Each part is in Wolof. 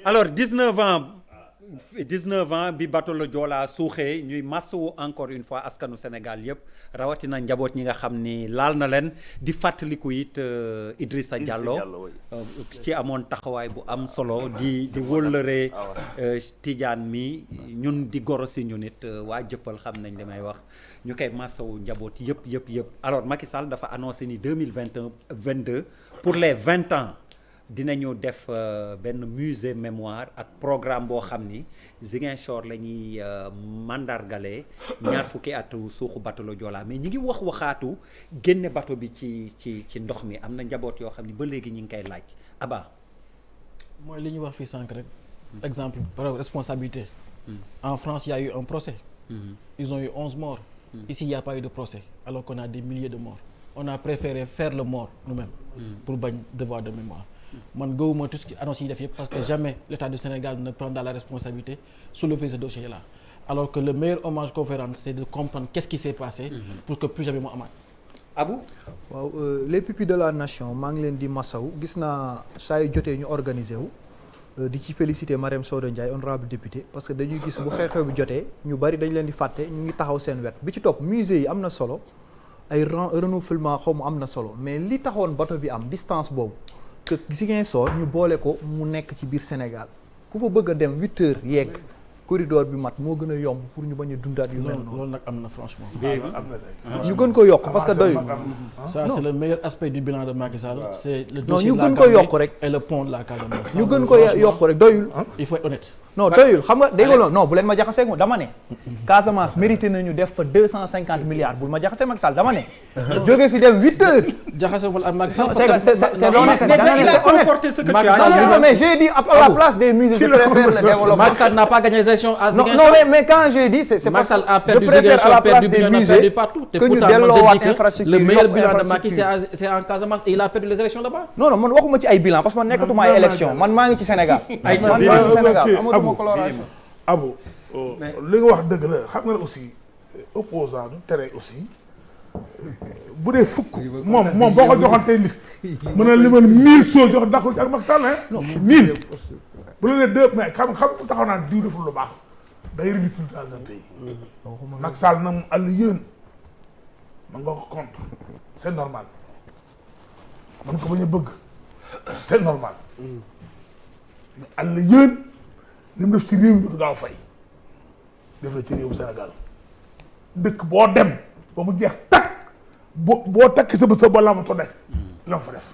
alors 19 ans bi bateau le Joola suuxee ñuy masawu encore une fois askanu Sénégal yëpp rawatina njaboot ñi nga xam ni laal na leen di fàttaliku it Idrissa Diallo ci amoon taxawaay bu am solo di wóllëree Tidiane mi ñun di goro si ñun it waa jëppal xam nañ li may wax ñu koy masawu njaboot yëpp alors Macky Sall dafa annoncé ni 2021-22 pour les 20 ans dinañu def benn musée mémoire ak programme boo xam ni Ziguinchor la ñuy mandargale ñaar fukki at suuxu bateau le Joola mais ñi ngi waxaatu génne bateau bi ci ndox mi am na njaboot yoo xam ni ba léegi ñi ngi koy laaj Abba. mooy li ñuy wax fii sànq rek. exemple par responsabilité. En France il y a eu un procès. Ils ont eu 11 morts. Ici il n'y a pas eu de procès alors qu'on a des milliers de morts. On a préféré faire le mort nous-mêmes. Pour bañ devoir de mémoire. Man gëwuma tout ce qui annonce yi def yëpp parce que jamais l'État du Sénégal ne prendra la responsabilité soulever ce dossier-là alors que le meilleur hommage qu'on fait rendre c'est de comprendre qu'est-ce qui s'est passé pour que plus jamais mu amaat. Abou. waaw les pupilles de la nation maa ngi leen di masaw gis naa saa yu jotee ñu organiser wu di ci féliciter Marième Soda Ndiaye honorable député parce que dañuy gis bu xew-xew bi jotee ñu bari dañ leen di fàtte ñu ngi taxaw seen wet bi ci topp musée yi am na solo ay renouvellement xaw ma am na solo mais li taxoon bateau bi am distance boobu. que Ziguinchor ñu boole ko mu nekk ci biir Sénégal ku fa bëgg a dem 8 heures yegg corridor bi mat moo gën a yomb pour ñu bañ a dundaat yu mel noonu. loolu nag am na franchement. ñu gën ko yokk parce que doyul. ça c'est le meilleur aspect du bilan de Macky Sall. c'est le non dossier ñu de la gën ko yokk rek. et le pont de la Casamance. ñu gën ko yokk rek doyul. il faut être honnête. non doyul xam nga dégg nga non bu leen ma jaxasee moom dama ne. Casamance mérité nañu def fa 250 milliards bul ma jaxasee Macky Sall dama ne. jóge fi dem 8 heures. jaxasewul ak Macky Sall. c'est honnête. mais il a conforté ce que tu as dit. mais j'ai dit à la place des musées je préfère le développement. Macky Sall n'a pas gagné les élections à Ziguinchor. non mais quand j'ai dit c'est Macky Sall a je perdu préfère à la place des Bignona, musées perdu partout. que ñu delloowaat infrastructure le meilleur bilan de Macky c'est en Casamance et il a perdu les élections là-bas. non man waxuma ci ay bilan parce que man nekkatuma ay élection man maa ngi ci Sénégal. man maa ngi ci Sénégal amatuma coloration. Abou li nga wax dëgg la xam nga ne aussi opposant du tere aussi bu dee fukk moom boo ko joxoon tey liste mën na limal 1000 choses yoo xam d'accord ak Macky Sall non 1000 bu la nee 2 mais xam taxaw naa diw deful lu baax day ridicule dans un pays Macky Sall na mu àll yéen man nga ko compte c'est normal man ko bañ a bëgg c'est normal mais àll yéen li mu def ci réew mi du gaaw fay def na ci réewu Sénégal dëkk boo dem ba mu jeex takk boo takki sa bët sa ba laamatoo daj la mu fa def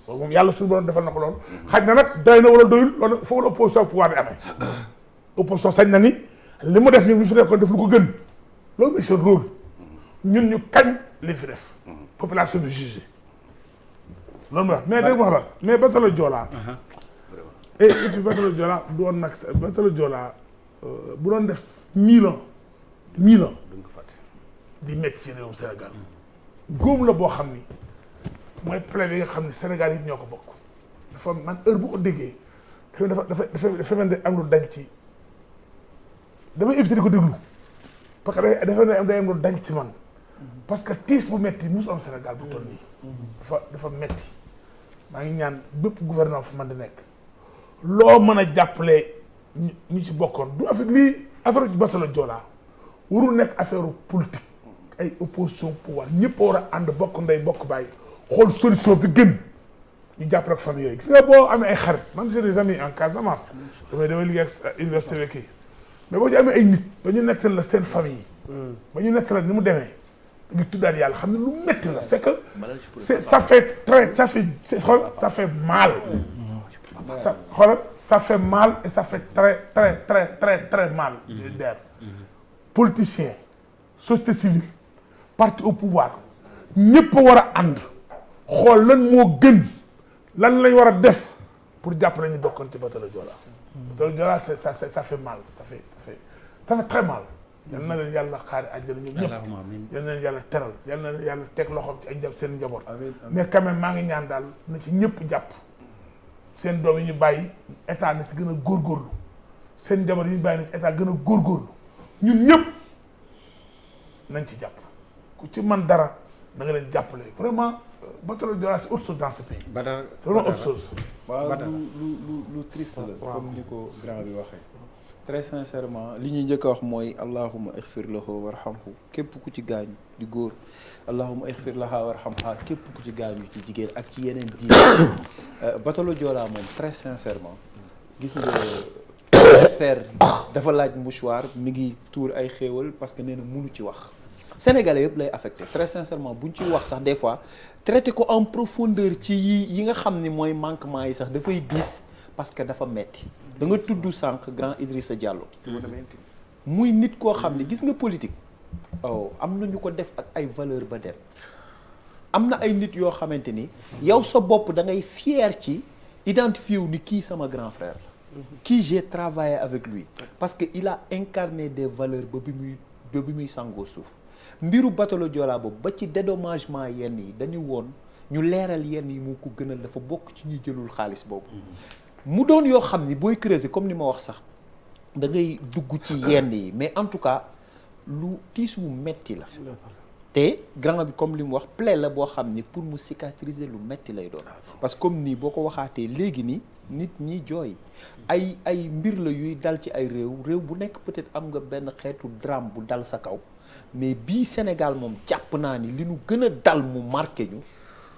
loolu moom yàlla suñu borom defal na ko loolu xaj na nag doy na wala doyul loolu foofu la opposition pouvoir bi amee opposition sañ na ni li mu def ni bu fi nekkoon def lu ko gën loolu mooy seen rôle ñun ñu kañ li fi def population bi jugé loolu mooy wax mais dégg nga wax la mais bateau le Joola et puis bateau le Joola du woon nag bateau le Joola bu doon def 1000 ans di métti ci réewum Sénégal góom la boo xam ni mooy plaie bi nga xam ni Sénégal yi ñoo ko bokk dafa man heure bu ko déggee dafa mel ni am lu dañ ci damay éviter di ko déglu parce que day am lu dañ ci man parce que tiis bu metti musu am Sénégal bu toll nii dafa metti maa ngi ñaan bépp gouvernement fu man di nekk loo mën a jàppale ñu ci bokkoon du affaire lii affaire bateau le Joola warul nekk affaire politique ay opposition pouvoir ñëpp war a ànd bokk ndey bokk bàyyi xool solution bi gën ñu jàppale ak famille yooyu gis nga boo amee ay xarit man j'ai des amis en Casamance damay liggéey ak université bi kii mais boo ci amee ay nit ba ñu nekk la seen famille ba ñu nekk la ni mu demee da nga tuddaat yàlla xam ne lu métti la c'est que ça fait mal ça fait mal et ça fait très mal der politicien société civile parti au pouvoir ñëpp war a ànd xool lan moo gën lan lañ war a def pour jàppale ñu bokkoon ci bateau le Joola bateau le Joola ça fait mal ça fait très mal yal na leen yàlla xaari àjjana ñoom ñëpp yal na leen yàlla teral yal na leen yàlla teg loxoom ci ay seen njaboot mais quand même maa ngi ñaan daal na ci ñëpp jàpp seen doom yi ñu bàyyi état na ci gën a góorgóorlu seen njaboot yi ñu bàyyi na ci état gën a góorgóorlu ñun ñëpp nañ ci jàpp ku ci man dara na nga leen jàppale vraiment Batalo Joola c'est autre chose dans ce pays. Badara c'est vraiment autre chose. waaw lu triste la. comme ni ko grand bi waxee. très sincèrement li ñuy njëkk a wax mooy allahumma ixfir lahu warhamhu képp ku ci gaañu di góor allahumma ixfir laha warhamha képp ku ci gaañu ci jigéen ak ci yeneen diine Batalo Joola moom très sincèrement gis nga père dafa laaj mouchoir mi ngi tuur ay xéewal parce que nee na mënu ci wax sénégalais yëpp lay affecté très sincèrement buñ ci wax sax des fois traité ko en profondeur ci yi nga xam ni mooy manquement yi sax dafay diis parce que dafa metti da nga tudd sànq grand Idrissa Diallo muy nit koo xam ne gis nga politique am na ñu ko def ak ay valeur ba dem am na ay nit yoo xamante ni yow sa bopp da ngay fier ci identifié wu ni kii sama grand frère la kii j'ai travaillé avec lui parce que il a incarné des valeurs ba bi muy sangoo suuf mbiru Batalo Joola boobu ba ci dédommagement yenn yi dañu woon ñu leeral yenn yi moo ko gënal dafa bokk ci ñuy jëlul xaalis boobu mu doon yoo xam ni booy creuser comme ni ma wax sax da ngay dugg ci yenn yi mais en tout cas lu tiis wu metti la te grand bi comme li mu wax plaie la boo xam ni pour mu cicatriser lu metti lay doon parce que comme nii boo ko waxaatee léegi nii nit ñi jooy ay mbir la yuy dal ci ay réew bu nekk peut-être am nga benn xeetu drame bu dal sa kaw mais bii Sénégal moom jàpp naa ni li nu gën a dal mu marqué ñu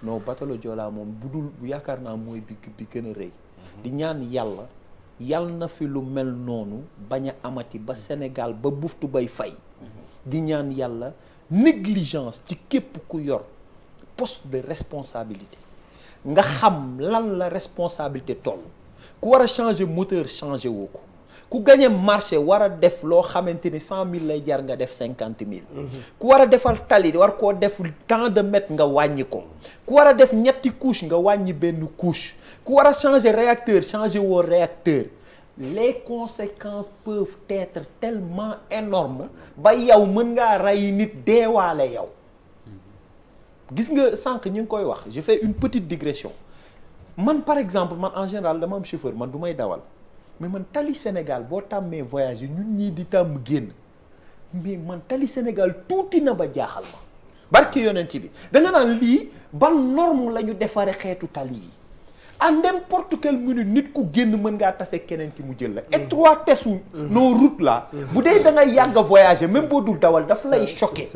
non Batalo Joola moom bu yaakaar naa mooy bi gën a rëy di ñaan yàlla na fi lu mel noonu bañ a amati ba Sénégal ba buftu bay fay di ñaan yàlla négligence ci képp ku yor poste de responsabilité nga xam lan la responsabilité toll ku war a changer moteur changer woo ko ku gagné marché war a def loo xamante ni 100 000 lay jar nga def 50 000 ku war a defal tali war koo def tant de mètres nga wàññi ko ku war a def ñetti couche nga wàññi benn couche ku war a changer réacteur changer woo réacteur les conséquences peuvent être tellement énormes ba yow mën ngaa rey nit deewaale yow gis nga sànq ñu ngi koy wax je fais une petite digression man par exemple man en général dama am chauffeur man du may dawal mais man tali Sénégal boo tàmmee voyage yi ñun ñii di tàmm génn mais man tali Sénégal tuuti na ba jaaxal ma barke yonent bi da nga naan lii ban norme la ñu defaree xeetu tali yi à n'importe quelle minute nit ku génn mën ngaa tase keneen ki mu jël la étroitesse nos routes là bu dee da ngay yàgg a voyager même boo dul dawal daf lay choquer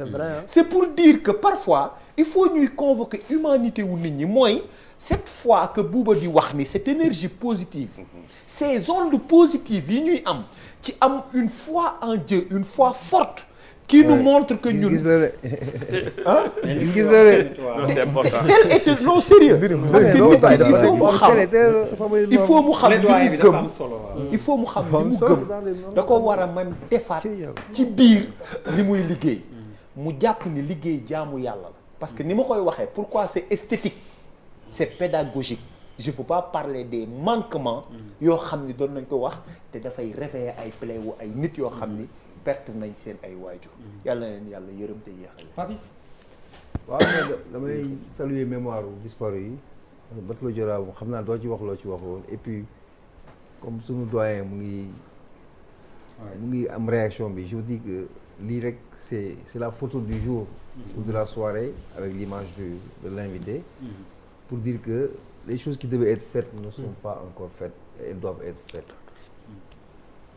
c'est pour dire que parfois il faut ñuy convoquer humanité wu nit ñi mooy cette fois que Bouba di wax ni cette énergie positive ces ondes positives yi ñuy am ci am une foi en Dieu une foi forte qui nous montre que ñun c'est important. tel était non sérieux parce que il faut mu xam li mu gëm il faut mu xam li mu gëm da ko war a même defaat ci biir li muy liggéey mu jàpp ni liggéey jaamu yàlla la parce que ni ma koy waxee pourquoi c'est esthétique c'est pédagogique je veux pas parler des manquements yoo xam ni doon nañ ko wax te dafay réveiller ay plaies wu ay nit yoo xam ni perte nañ seen ay waajur yàlla na leen yàlla yërëm te yéexal Papis waaw damay saluer mémoire u disparu yi Batalo Joola moom xam naa doo ci wax loo ci waxoon et puis comme suñu doyen mu ngi am réaction bi je vous dis que lii rek c'est la photo du jour ou de la soirée avec l'image de l'invité pour dire que les choses qui devaient être faites ne sont pas encore faites et elles doivent être faites.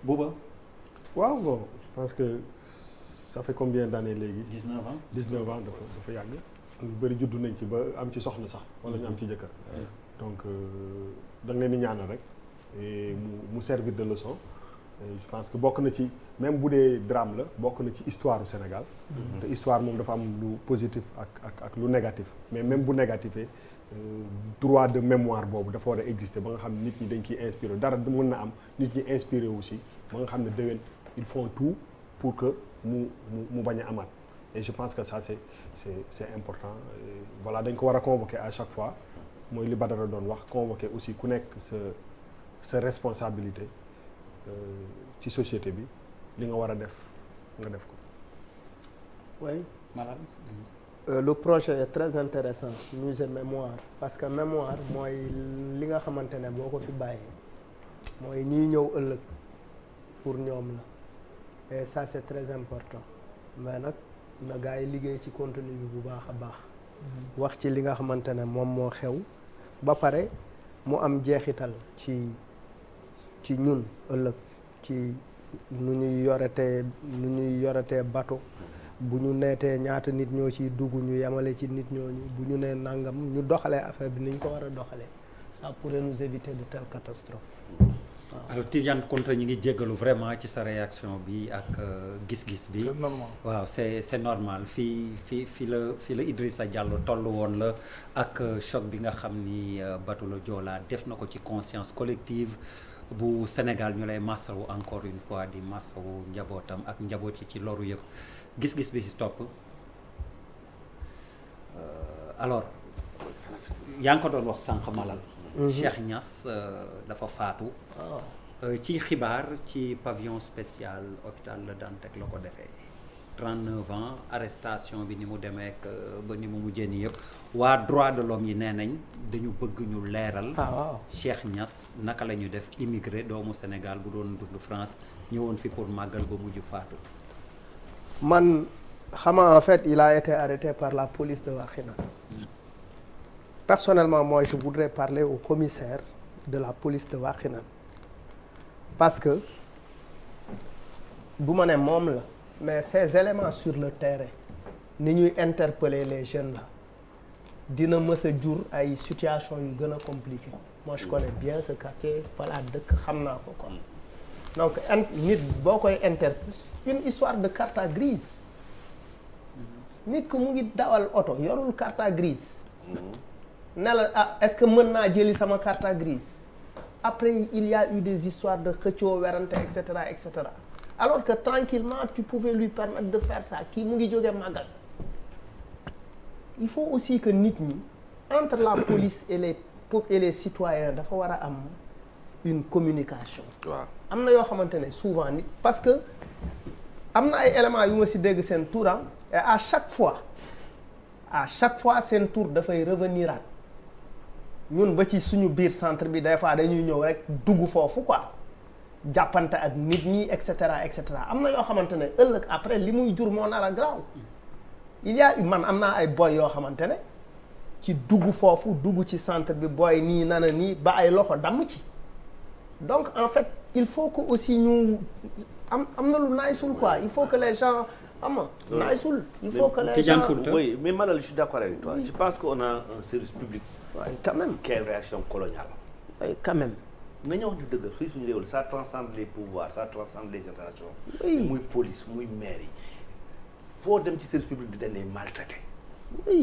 Bouba waaw bon je pense que ça fait combien d'années léegi 19 ans dafa yàgg ñu bëri juddu nañ ci ba am ci soxna sax wala ñu am ci jëkkër donc da nga leen di ñaanal rek et mu servir de leçon et je pense que bokk na ci même bu dee drame la bokk na ci histoire du Sénégal te histoire moom dafa am lu positif ak lu négatif mais même bu négatifee droit de mémoire boobu dafa war a exister ba nga xam ne nit ñi dañ ciy inspiré dara mën na am nit ñi inspiré aussi ba nga xam ne déwén ils font tout pour que mu bañ a amaat et je pense que ça c'est important et voilà dañ ko war a convoquer à chaque fois mooy li Badara doon wax convoquer aussi ku nekk sa responsabilité ci société bi li nga war a def nga def ko. Oui. Malade. Le projet est très intéressant musée mémoire parce que mémoire mooy li nga xamante ne boo ko fi bàyyee mooy ñiy ñëw ëllëg pour ñoom la et ça c'est très important mais nag na gars yi liggéey ci contenu bi bu baax a baax wax ci li nga xamante ne moom moo xew ba pare mu am jeexital ci ñun ëllëg ci nu ñuy yoretee bateau bu ñu neetee ñaata nit ñoo ciy dugg ñu yemale ci nit ñooñu bu ñu nee nangam ñu doxalee affaire bi ni ñu ko war a doxalee ça pourrait nous éviter de telles catastrophes. alors Tidiane Konté ñi ngi jéggalu vraiment ci sa réaction bi ak gis-gis bi. c'est normal waaw c'est normal fii la Idrissa Diallo toll woon la ak choc bi nga xam ni bateau le Joola def na ko ci conscience collective bu Sénégal ñu lay massawu encore une fois di massawu njabootam ak njaboot yi ci loru yëpp gis-gis bi ci topp alors yaa ngi ko doon wax sànq Malal. Cheikh Niass dafa faatu. ci xibaar ci pavillon spécial hôpital Le Dantec la ko defee 39 ans arrestation bi ni mu demee ak ba ni mu mujjee nii yëpp waa droit de l'homme yi nee nañ dañu bëgg ñu leeral. Cheikh Niass naka la ñu def immigré doomu Sénégal bu doon dund France ñëwoon fi pour màggal ba mujj faatu. man xama en fait il a été arrêté par la police de Wakhinane. Personnellement moi je voudrais parler au commissaire de la police de Wakhinane parce que du ma ne moom la mais ces éléments sur le terrain ni ñuy interpeller les jeunes là dina mës a jur ay situation yu gën a compliqué moi je connais bien ce quartier voilà dëkk xam naa ko quoi donc nit boo koy interpeller une histoire de carte grise nit ko mu ngi dawal oto yorul carte grise ne la est-ce que mën naa jëli sama carte grise après il y a eu des histoires de xëccoo werante et cetera alors que tranquillement tu pouvais lui permettre de faire ça kii mu ngi jógee màggal il faut aussi que nit ñi entre la police et les citoyens dafa war a am une communication. waaw am na yoo xamante ne souvent nit parce que am na ay éléments yu ma ci dégg seen tour et à chaque fois seen tour dafay revenir at ñun ba ci suñu biir centre bi des fois dañuy ñëw rek dugg foofu quoi jàppante ak nit ñi et cetera am na yoo xamante ne ëllëg après li muy jur moo nar a graaw il y a man am naa ay boy yoo xamante ne ci dugg foofu dugg ci centre bi boy nii nana nii ba ay loxo damm ci donc en fait il faut que aussi ñu am na lu naaysul quoi il faut que les gens naaysul il faut que les gens oui mais Malal je suis d'accord avec toi je pense qu'on a un service public quand même qui a une réaction coloniale quand même nañu wax ñu dëgg fii suñu réew la ça transcende les pouvoirs ça transcende les générations muy police muy maire yi foo dem ci service public bi dañ lay maltraité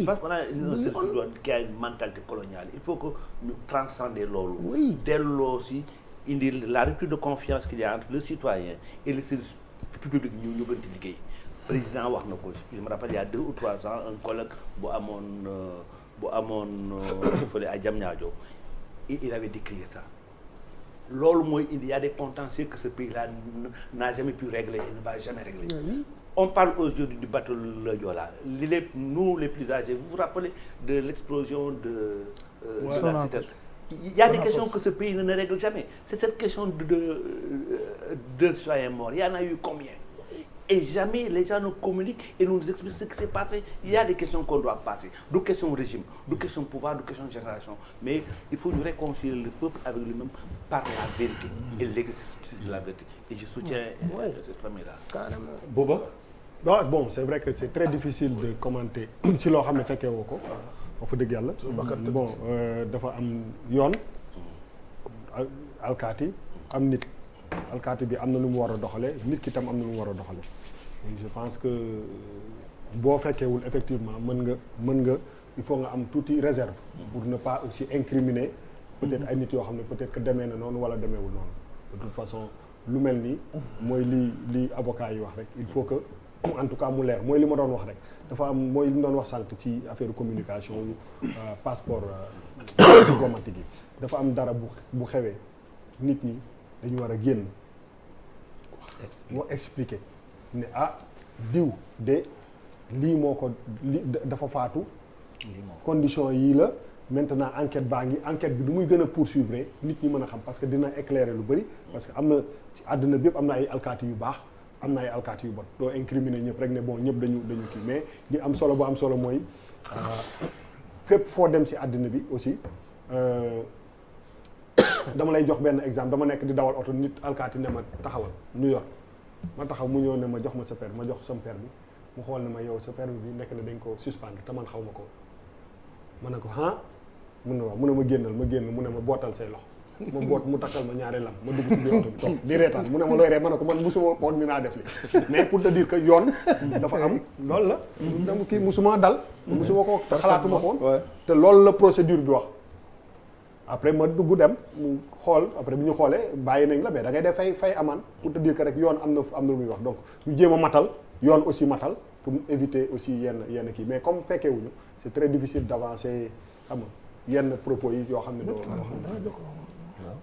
parce qu'on a un service public qui a une mentalité coloniale il faut que ñu transcender loolu delloo si indi la rupture de confiance qu'il y a entre le citoyen et le service public ñu gën ci liggéey président wax na ko je me rappelle il y a 2 ou 3 ans un collègue bu amoon fële à Diamniadio il avait décrié ça loolu mooy indi y a des contentieux que ce pays-là n'a jamais pu régler et ne va jamais régler. On parle aujourd'hui du bateau le Joola nous les plus âgés vous vous rappelez de l'explosion de la citerne. Il y a des questions que ce pays ne règle jamais c'est cette question de citoyens morts il y en a eu combien et jamais les gens nous communiquent et nous expliquent ce qui s'est passé il y a des questions qu'on doit passer du question régime du question pouvoir du question génération mais il faut nous réconcilier le peuple avec lui-même par la vérité et l'exercice de la vérité et je soutiens cette famille-là carrément Bouba bon c'est vrai que c'est très difficile de commenter ci loo xam ne fekkee woo ko wax fa dëgg yàlla bon dafa am yoon alkaati am nit alkaati bi am na lu mu war a doxale nit ki tam am na lu mu war a doxale je pense que boo fekkeewul effectivement mën nga il faut nga am tuuti réserve pour ne pas aussi incriminer peut-être ay nit yoo xam ne peut-être que demee na noonu wala demeewul noonu de toute façon lu mel ni mooy li avocat yi wax rek il faut que en tout cas mu leer mooy li ma doon wax rek dafa am mooy li mu doon wax sànq ci affaire communication passeport diplomatique yi dafa am dara bu xewee nit ñi dañu war a génn moo expliquer ne diw de lii moo ko dafa faatu condition yii la maintenant enquête bi du muy gën a poursuivre nit ñi mën a xam parce que dina éclairer lu bëri parce que am na ci àddina bépp am na ay alkaati yu baax am na ay alkaati yu bon doo incriminer ñëpp rek ne bon ñëpp dañu kii mais li am solo bu am solo mooy fépp foo dem ci àddina bi aussi dama lay jox benn exemple dama nekk di dawal oto nit alkaati ne ma taxawal New York ma taxaw mu ñëw ne ma jox ma sa permis ma jox sama permis mu xool ne ma yow sa permis bi nekk na dañ ko suspendre te man xaw ma ko ma ne ko mun na waaw mu ne ma génnal ma génn mu ne ma bootal say loxo ma boot mu takkal ma ñaari lam ma dugg ci biir oto bi toog di reetaan mu ne ma looy ree ma ne ko man musuma woon ni naa def li mais pour te dire que yoon dafa am loolu la dama kii musuma dal musuma ko te xalaatuma ko woon te loolu la procédure bi wax après ma dugg dem mu xool après bi ñu xoolee bàyyi nañ la mais da ngay def fay amende pour te dire que rek yoon am na lu muy wax donc ñu jéem a matal yoon aussi matal pour éviter aussi yenn kii mais comme fekkee wuñu c'est très difficile d'avancer xam nga yenn propos yi yoo xam ne doo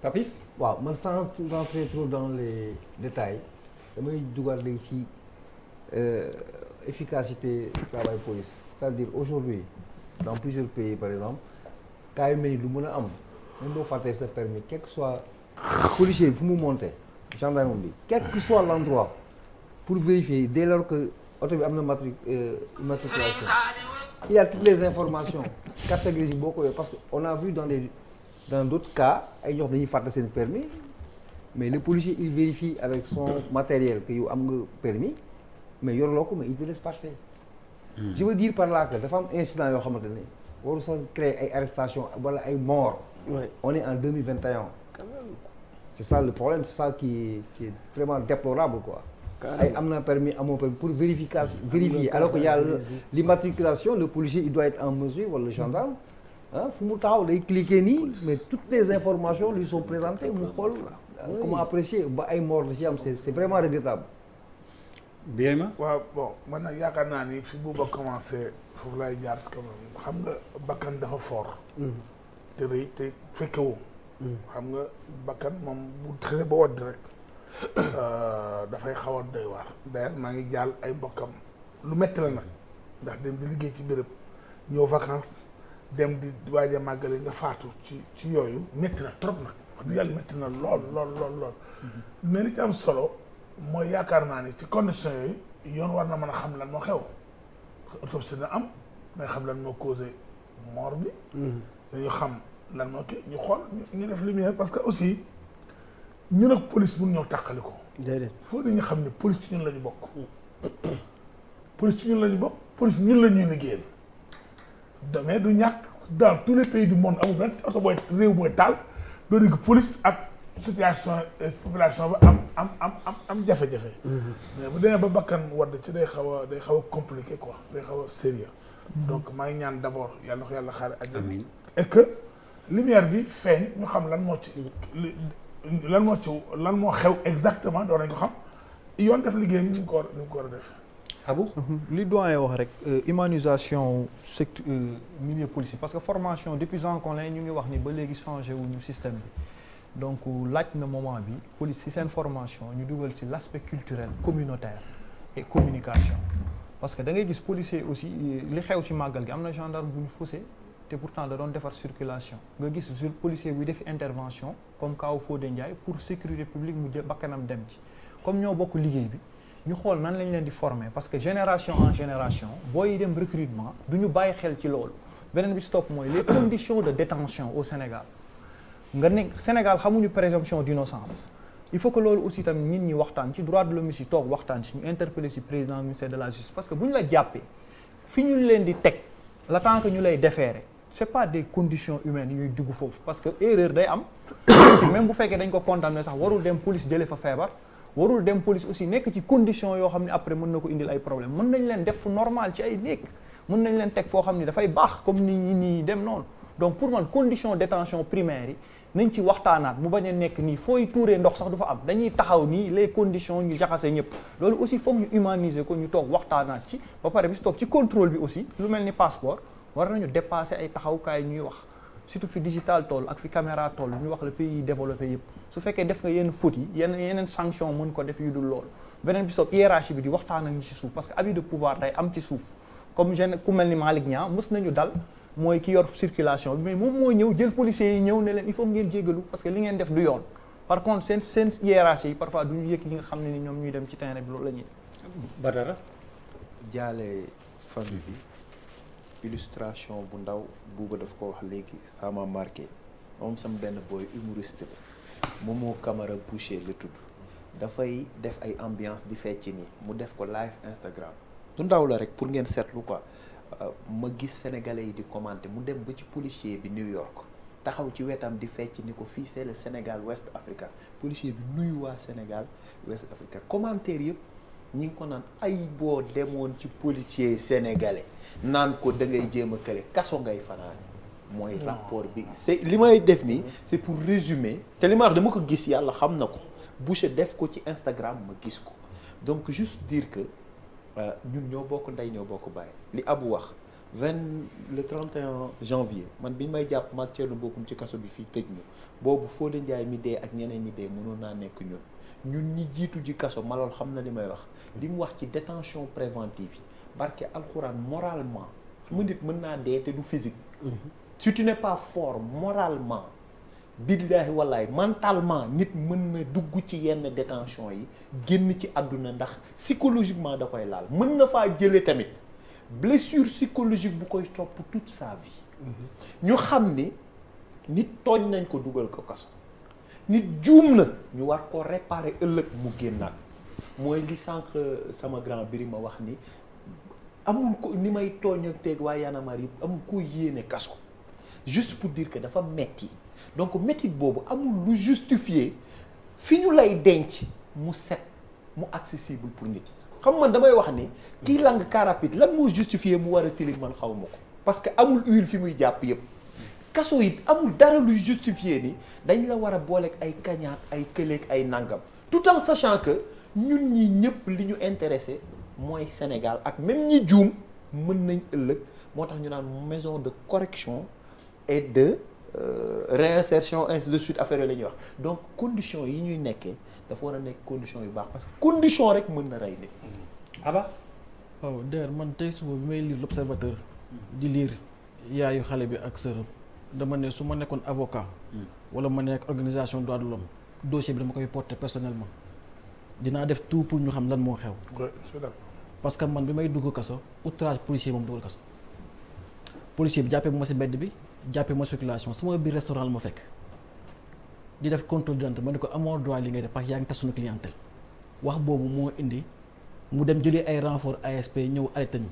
Papis waaw man sans rentrer trop dans les détails damay dugal léegi ci efficacité travail police c'est-à-dire aujourd'hui dans plusieurs pays par exemple cas yu mel ni lu mën a am même boo fàttee sa permis quel que soit policier bi fu mu monté gendarme bi quel que soit l'endroit pour vérifier dès lors que oto bi am na immatriculation il y a toutes les informations carte grise boo ko yor parce que on a vu dans d'autres cas ay ñoo xam dañuy fàtte seen permis mais le policier il vérifie avec son matériel que yow am nga permis mais yorloo ko mais il te laisse passer. Je veux dire par là que dafa am incident yoo xamante ne waru sax créer ay arrestations wala ay morts. On est en 2021. C'est ça le problème, c'est ça qui est vraiment déplorable quoi. ay am na permis amoo permis pour vérifier alors que y a l'immatriculation le policier il doit être en mesure wala le gendarme fu mu taxaw day cliquer nii mais toutes les informations lui sont présentées mu xool comment apprécier ba ay mort da ci am c'est vraiment regrettable. Birima waaw bon man nag yaakaar naa ni fi bu ba commencé foofu laay jaar quand même xam nga bakkan dafa fort. te rëy te fekkewoo. xam nga bakkan moom bu xëy ba wadd rek. dafay xaw a doy waar d'ailleurs maa ngi jaal ay mbokkam lu metti la nag ndax dem di liggéey ci béréb ñëw vacances dem di waaj a màggale nga faatu ci yooyu metti na trop nag wax dëgg yàlla metti na lool mais li ci am solo mooy yaakaar naa ni ci conditions yooyu yoon war na mën a xam lan moo xew autopsie na am day xam lan moo causé mort bi dañu xam lan moo kii ñu xool ñu def lumière parce que aussi ñun ak police mun ñëw tàqali ko. déedéet foo nit ñi xam ne police ci ñun la ñu bokk. police ci ñun la ñu bokk police ñun la ñuy liggéeyal. mais du ñàkk dans tous les pays du monde amul benn oto booy réew mooy taal doo dégg police ak situation population ba am jafe-jafe. mais bu demee ba bakkan wadd ci day xaw a compliqué quoi day xaw a sérieux. donc maa ngi ñaan d'abord yàlla na ko yàlla xaare àjjana. et que lumière bi feeñ ñu xam lan moo ci. lan moo xew exactement door nañ ko xam yoon def liggéey ni mu ko war a def. Abou li doyen wax rek humanisation secteur milieu policier parce que formation depuis ans qu'on ñu ngi wax ni ba léegi changé wuñu système bi donc laaj na moment bi police ci seen formation ñu dugal ci l'aspect culturel communautaire et communication parce que da ngay gis policier aussi li xew ci màggal gi am na gendarme bu ñu faussé te pourtant da doon defar circulation nga gis policier buy def intervention comme kaw Fodé Ndiaye pour sécurité publique mu jël bakkanam dem ci comme ñoo bokk liggéey bi ñu xool nan lañ leen di former parce que génération en génération booy dem recrutement du ñu bàyyi xel ci loolu beneen bi stop mooy les conditions de détention au Sénégal nga ne Sénégal xamuñu présomption d'innocence il faut que loolu aussi tamit nit ñi waxtaan ci droit de l'homme si toog waxtaan ci ñu interpeller ci président ministère de la justice parce que bu ñu la jàppee fi ñu leen di teg le temps que ñu lay déférer c'est pas des conditions humaines yuy dugg foofu parce que erreur day am même bu fekkee dañ ko condamné sax warul dem police jëlee fa feebar warul dem police aussi nekk ci condition yoo xam ne après mën na ko indil ay problème mën nañ leen def fu normal ci ay néeg mën nañ leen teg foo xam ne dafay baax comme ni ñi nii dem noonu donc pour man condition détention primaire yi nañ ci waxtaanaat mu bañ a nekk nii fooy tuuree ndox sax du fa am dañuy taxaw nii les conditions ñu jaxase ñëpp loolu aussi foog ñu humaniser ko ñu toog waxtaanaat ci ba pare bis toog ci contrôle bi aussi lu mel ni passeport war nañu dépasser ay taxawukaay ñuy wax surtout fi digital toll ak fi caméra toll ñu wax le pays développé yëpp su fekkee def nga yenn fautes yi yeneen sanction mën ko def yu dul loolu beneen bi soog hiérarchie bi di waxtaan ak ñu ci suuf parce que abus de pouvoir day am ci suuf comme ku mel ni Malick Niang mës nañu dal mooy ki yor circulation bi mais moom moo ñëw jël policiers yi ñëw ne leen il faut ngeen jéggalu parce que li ngeen def du yoon par contre seen hiérarchie yi parfois du ñu yëg ñi nga xam ne ni ñoom ñuy dem ci terrain bi loolu la ñuy Badara jaale famille bi illustration bu ndaw buuba daf ko wax léegi ça m'a marqué moom sama benn boy humoriste la Momo Camara Boucher la tudd dafay def ay ambiance di fecc ni mu def ko live Instagram du ndaw la rek pour ngeen seetlu quoi ma gis sénégalais yi di commenter mu dem ba ci policier bi New York taxaw ci wetam di fecc ni ko fii c'est le Sénégal West Africa policier bi nuyu waa Sénégal West Africa commentaire yëpp ñi ngi ko naan ay boo demoon ci policier sénégalais naan ko da ngay jéem a kële kaso ngay fanaan mooy rapport bi c'est li may def nii c'est pour résumer te li ma wax dama ko gis yàlla xam na ko Boucher def ko ci Instagram ma gis ko donc juste dire que ñun ñoo bokk ndey ñoo bokk bàyyi li Abou wax le 31 janvier man bi ñu may jàpp maag Thierno Bocoum ci kaso bi fii tëj ñu boobu Fodé Ndiaye mi dee ak ñeneen ñi dee mënoon naa nekk ñun ñi jiitu ji kaso malool xam na li may wax li mu wax ci détention préventive yi barke alxuraan moralement mu nit mën naa dee te du physique si tu n'es pas fort moralement billaahi wallaay mentalement nit mën na dugg ci yenn détention yi génn ci àdduna ndax psychologiquement da koy laal mën na faa jëlee tamit blessure psychologique bu koy topp toute sa vie ñu xam ni nit tooñ nañ ko dugal ko kaso nit juum na ñu war ko réparer ëllëg mu génnaat mooy li sànq sama grand biri ma wax ni amul ko ni may tooñ ak teeg waa yanamar yëpp amul ko yéene kaso juste pour dire que dafa metti donc métit boobu amul lu justifier fi ñu lay denc mu set mu accessible pour nit xam man damay wax ni kii lang car rapide lan moo justifier mu war a tilim man xaw ma ko parce que amul huile fi muy jàpp yëpp kaso it amul dara luy justifier ni dañ la war a booleeg ay kañaat ay këleeg ay nangam tout en sachant que ñun ñi ñëpp li ñu intéressé mooy Sénégal ak même ñi juum mën nañ ëllëg moo tax ñu naan maison de correction et de réinsertion ainsi de suite affaire yooyu la ñuy wax donc conditions yi ñuy nekkee dafa war a nekk conditions yu baax parce que condition rek mën na rey nit. Aba. waaw d'ailleurs man tey suba bi may lire l'observateur di lire yaayu xale bi ak sëram dama ne su ma nekkoon avocat wala ma nekk organisation droits de l'homme dossier bi dama koy porter personnellement dinaa def tout pour ñu xam lan moo xew. parce que man bi may dugg kaso outrage policier moom dugal kaso policier bi jàppee ma si mbedd bi jàppee ma circulation sama biir restaurant la ma fekk di def contrôle d'identité ma ne ko amoo droit li ngay def parce que yaa ngi tas suñu clientèle wax boobu moo indi mu dem jëlee ay renfort ASP ñëw arrêté ñu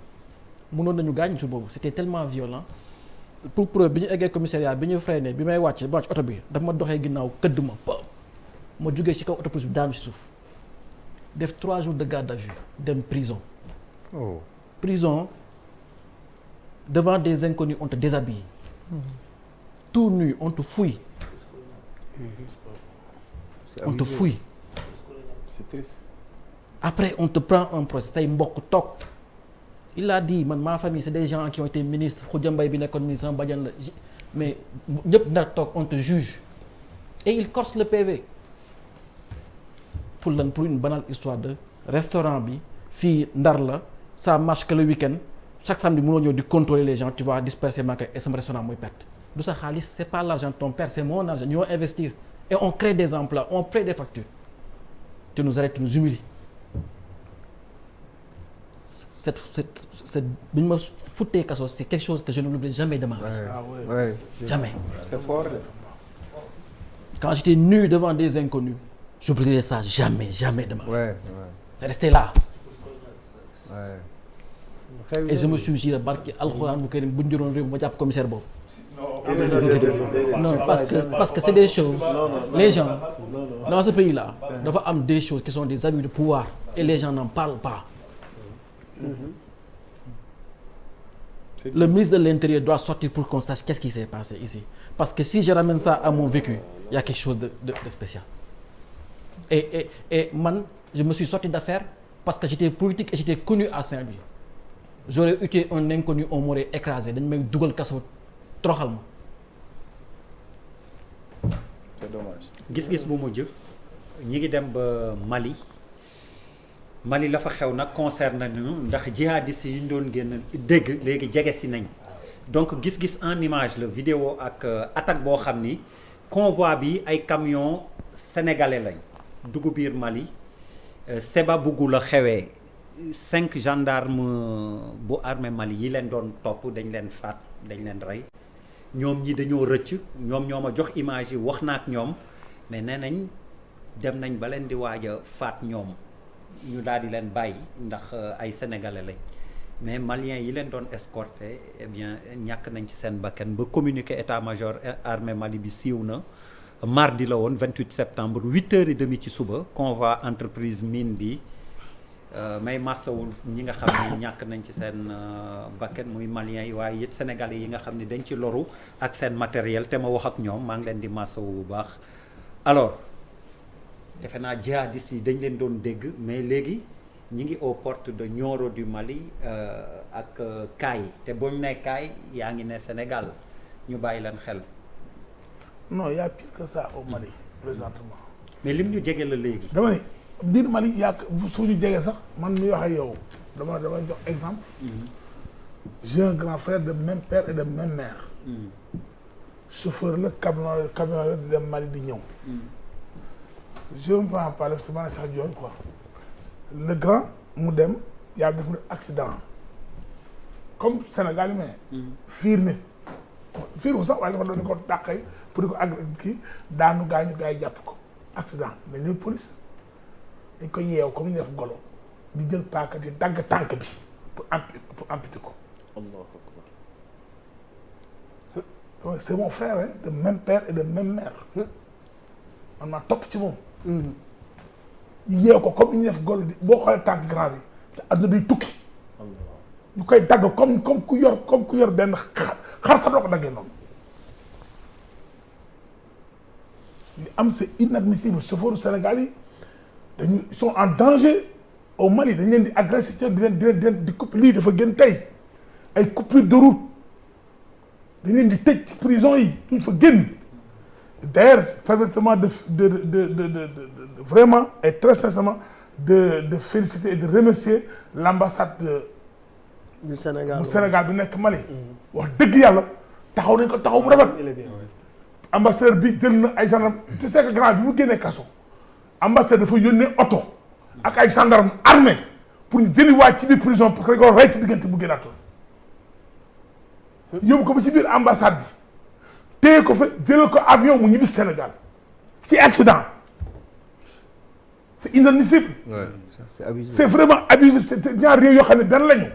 mënoon nañu gaañ su boobu c'était tellement violent pour preuve bi ñu eggee commissariat bi ñu freiné bi may wàcc oto bi dafa ma doxee ginnaaw këdd ma jógee ci kaw autoprise bi daanu ci suuf def 3 jours de garde à vue dem prison. Oh. Prison devant des inconnus on te déshabille. Tout nu on te fouille. On te fouille. C'est triste. Après on te prend un procès say mbokk toog il a dit man ma famille c'est des gens qui ont été ministres Khoudia Mbaye bi nekkoon ministre sama badiane la mais ñëpp nar toog on te juge et il corse le PV pour lan pour une banale histoire de restaurant bi fii Ndar la ça marche que le week-end chaque samedi mënoo ñëw di contrôler les gens tu vas disperser ma et sama restaurant mooy perte du sa xaalis c'est pas l'argent de ton père c'est mon argent ñoo investir et on crée des emplois on paie des factures tu nous arrêtes tu nous humilies cette bi ñu ma futtee kaso c'est quelque chose que je n'oublierai jamais de ma vie. Ouais. Jamais. C'est fort. Quand j'étais nu devant des inconnus j'oublierai ça jamais de ma vie. Ouais. C'est resté là. Ouais. Et je me suis dit barki alxuraan bu karim bu ñu jëloon réew ma jàpp commissaire boobu. Non parce que c'est des choses les gens dans ce pays là dafa am des choses qui sont des abus de pouvoir et les gens n'en parlent pas. Le ministre de l'Intérieur doit sortir pour qu'on sache qu'est-ce qui s'est passé ici parce que si je ramène ça à mon vécu il y a quelque chose de spécial et man je me suis sorti d'affaire parce que j'étais politique et j'étais connu à Saint-Louis j'aurais été un inconnu on m'aurait écrasé dañ may dugal kaso troxal ma. C'est dommage. gis-gis bu mujj ñi ngi dem ba Mali la fa xew nag concerne nañu ndax jihadistes yi ñu doon génn dégg léegi jege si nañ donc gis-gis en image la vidéo ak attaque boo xam ni convoi bi ay camion sénégalais lañ dugg biir Mali Seba Bougou la xewee 5 gendarmes bu armée Mali yi leen doon topp dañ leen faat dañ leen rey ñoom ñi dañoo rëcc ñoom ñoo ma jox image yi wax na ak ñoom mais nee nañ dem nañ ba leen di waaj a faat ñoom ñu daal di leen bàyyi ndax ay sénégalais lañ mais maliens yi leen doon escorté eh bien ñàkk nañ ci seen bakkan ba communiqué état-major armée Mali bi siiw na mardi la woon 28 septembre 8h30 ci suba convoi entreprise mine bi may massawul ñi nga xam ni ñàkk nañ ci seen bakkan muy maliens yi waaye it sénégalais yi nga xam ni dañ ci loru ak seen matériel te ma wax ak ñoom maa ngi leen di massawu bu baax alors defe naa jihadistes yi dañ leen doon dégg mais léegi ñi ngi aux portes de Nioro du Mali ak Kaay te boo ñu nee Kaay yaa ngi ne Sénégal ñu bàyyi leen xel. non y a pire que ça au Mali présentement. mais lim ñu jege la léegi. dama ne biir Mali yaa suñu jege sax man mi wax ak yow dama jox exemple. J'ai un grand frère de même père et de même mère. chauffeur la camion di dem Mali di ñëw. je ne peux en parler parce que man sax jooy quoi. le grand mu dem yàlla def na accident comme Sénégal yi mais. fiir nit fiir sax waaye dafa doon ko dàqee pour di ko àgg kii daanu gaañu gaa yi jàpp ko accident dañ ñëw police dañ ko yeew comme ñu def golo di jël paaka di dagg tànk bi pour amputer ko. c'est mon frère hein, de même père et de même mère man maa topp ci moom. ñu yeew ko comme ñu def golo di boo xoolee tànk grand bi sa àdduna day tukki. ñu koy dagg comme ku yor benn xar sa doo ko daggee noonu. li am c'est inadmissible chauffeur Sénégal yi dañu sont en danger au Mali dañ leen di agressé di leen di couper lii dafa gën tey ay coupure de route dañ leen di tëj ci prison yi duñ fa génn. D'ailleurs permettez-moi de vraiment et très sincèrement de féliciter et de remercier l'ambassade du Sénégal bi nekk Mali. wax dëgg yàlla taxaw nañ ko taxaw bu rafet. ambassadeur bi jël na ay gendarme tu sais que grand bi mu génnee kaso ambassadeur dafa yónnee oto ak ay gendarme armé pour ñu jëli waaj ci biir prison parce que dañ ko rey ci diggante bu génnaatoon yóbbu ko ba ci biir ambassade bi téye ko fa jëlal ko avion mu ñibbi Sénégal ci accident c'est inadmissible. Ouais, c'est abusif. C'est vraiment abusif te ñaar réew yoo xam ne benn lañu.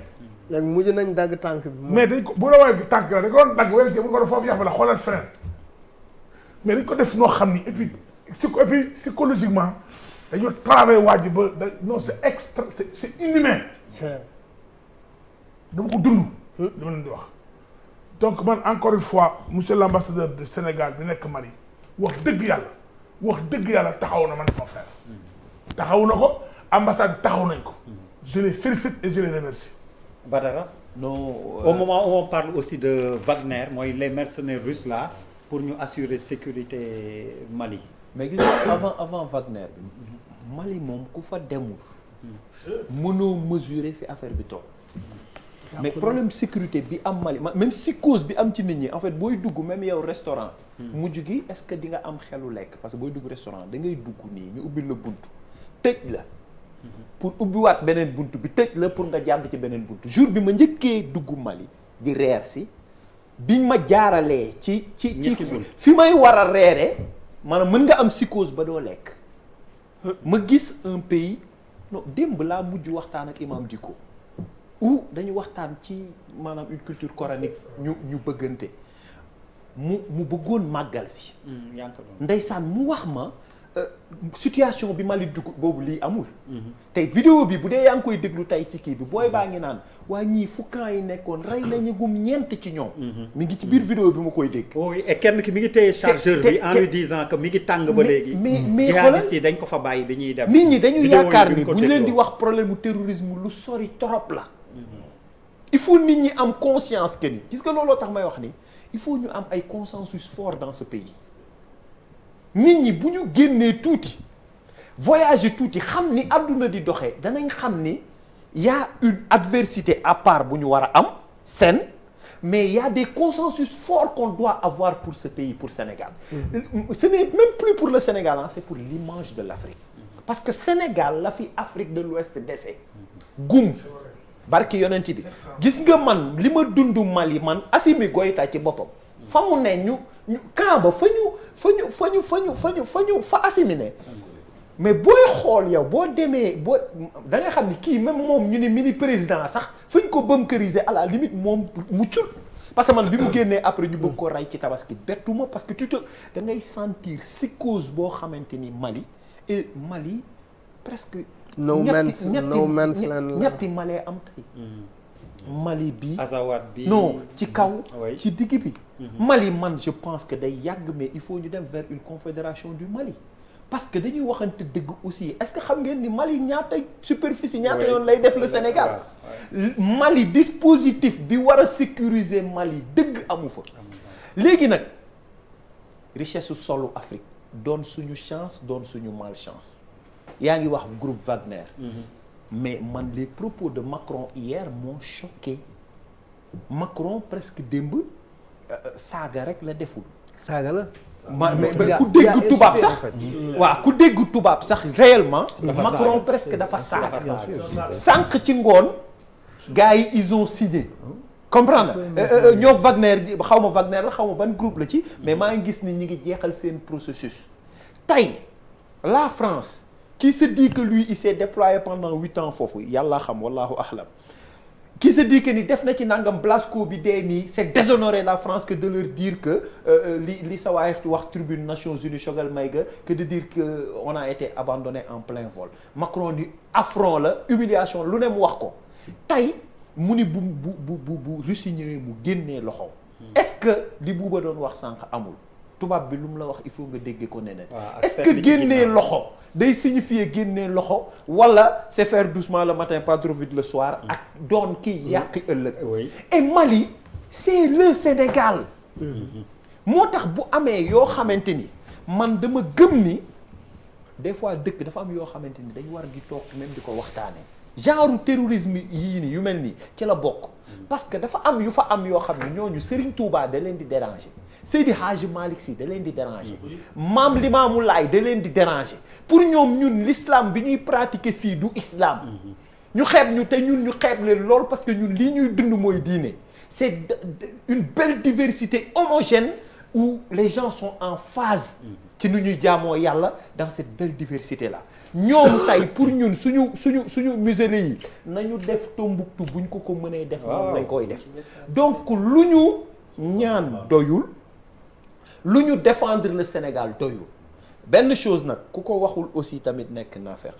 léegi mujj nañ dagg tànk bi. mais dañ ko bu la woowee tànk la dañ ko doon dagg wala ci bu ko doon foofu yàq la xoolal feneen mais dañ ko def noo xam ni et puis psychologiquement dañoo travailler waaj ba non c'est extra c'est inhumain. dama ko dund. dama leen di wax. donc man encore une fois monsieur l'ambassadeur du Sénégal bi nekk Mali wax dëgg yàlla taxaw na man sama frère. taxaw na ko ambassade taxaw nañ ko. je les félicite et je les remercie. Badara. Non. Au moment où on parle aussi de Wagner mooy les mercenaires russes là pour ñu assurer sécurité Mali. mais gis nga avant Wagner bi Mali moom ku fa demul. mënoo mesurer fi affaire bi toll. mais problème sécurité bi am Mali même psychose bi am ci nit ñi en fait booy dugg même yow restaurant. mujj gi est-ce que di nga am xelu lekk parce que booy dugg restaurant da ngay dugg nii ñu ubbil la buntu tëj la. pour ubbiwaat beneen buntu bi tëj la pour nga jàdd ci beneen buntu jour bi ma njëkkee dugg Mali di reer si biñ ma jaaralee ci fi may war a reere maanaam mën nga am psychose ba doo lekk. ma gis un pays non démb laa mujj waxtaan ak imam Dicko ou dañu waxtaan ci maanaam une culture coranique ñu bëggante mu bëggoon màggal si. ndeysaan mu wax ma situation bi Mali dugg boobu lii amul. tey vidéo bi bu dee yaa ngi koy déglu tey ci kii bi booy baa ngi naan waa ñii fu camp yi nekkoon rey nañu gum ñeent ci ñoom. mi ngi ci biir vidéo bi ma koy dégg. oui et kenn ki mi ngi téye chargeur bi en lui disant que mi ngi tàng ba léegi. mais jihadistes yi dañ ko fa bàyyi bi ñuy dem. nit ñi dañu yaakaar ni bu ñu leen di wax problème mu terrorisme lu sori torop la. il faut nit ñi am conscience que ni gis nga looloo tax may wax ni il faut ñu am ay consensus fort dans ce pays. nit ñi bu ñu génnee tuuti voyager tuuti xam ni àdduna di doxee danañ xam ni y a une adversité à part bu ñu war a am saine mais il y a des consensus forts qu'on doit avoir pour ce pays pour Sénégal. Ce n'est même plus pour le Sénégal hein, c'est pour l'image de l'Afrique. Parce que Sénégal la fi Afrique de l'Ouest dese gum barki yonent bi gis nga man li ma dund Mali man Assimi Goïta ci boppam fa mu ne ñu camp ba fa Assimi ne mais booy xool yow boo demee da nga xam ni kii même moom ñu ne mini président sax fañ ko bunkeriser à la limite moom muccul parce que man bi mu génnee après ñu bëgg ko rey ci tabaski bettuma parce que da ngay sentir psychose boo xamante ni Mali et Mali presque ñetti Mali am tey Mali bi Azawad bi non ci kaw ci digg bi Mali man je pense que day yàgg mais il faut ñu dem vers une confédération du Mali parce que dañuy waxante dëgg aussi est-ce que xam ngeen ni Mali ñaata superficie ñaata yoon lay def le Sénégal Mali dispositif bi war a sécuriser Mali dëgg amu fa léegi nag richesse su solu Afrique doon suñu chance doon suñu malchance yaa ngi wax groupe Wagner mais man les propos de Macron hier m'ont choqué Macron presque démb saaga rek la deful saaga la mais ku dégg tubaab sax waaw ku dégg tubaab sax réellement Macron presque dafa saaga sànq ci ngoon gars yi ils ont signé comprendre ñoo Wagner xaw ma Wagner la xaw ma ban groupe la ci mais maa ngi gis ni ñi ngi jeexal seen processus tey la France qui se dit que lui il s'est déployé pendant 8 ans foofu yàlla xam wallahu ahlam qui se dit que ni def na ci nangam Blasco bi dee nii c'est déshonorer la France que de leur dire que li sa waay wax tribune Nations Unies Choguel Maïga que de dire que on a été abandonné en plein vol Macron ni affront la humiliation lu ne mu wax ko tey mu ni bu Russie ñëwee mu génnee loxo est-ce que li Bouba doon wax sànq amul tubaab bi lu mu la wax il faut nga dégg ko neneen est-ce que génnee loxo day signifier génnee loxo wala c'est faire doucement le matin pas trop vite le soir ak doon kii yàqi ëllëg et Mali c'est le Sénégal moo tax bu amee yoo xamante ni man dama gëm ni des fois dëkk dafa am yoo xamante ni dañ war di toog même di ko waxtaanee genre terrorisme yii nii yu mel nii ci la bokk parce que dafa am yu fa am yoo xam ne ñooñu Serigne Touba da leen di déranger Seydi Hadji Malick Sy da leen di déranger Maam Limaamu Laay da leen di déranger pour ñoom ñun l'islam bi ñuy pratiquer fii du islam ñu xeeb ñu te ñun ñu xeeb leen lool parce que ñun lii ñuy dund mooy diine c'est une belle diversité homogène où les gens sont en phase ci nu ñuy jaamoo yàlla dans cette belle diversité là ñoom tey pour ñun suñu musulmans yi nañu def Tombouctou buñ ko mënee def moom lañ koy def donc lu ñu ñaan doyul lu ñu défendre le Sénégal doyul benn chose nag ku ko waxul aussi tamit nekk naafeq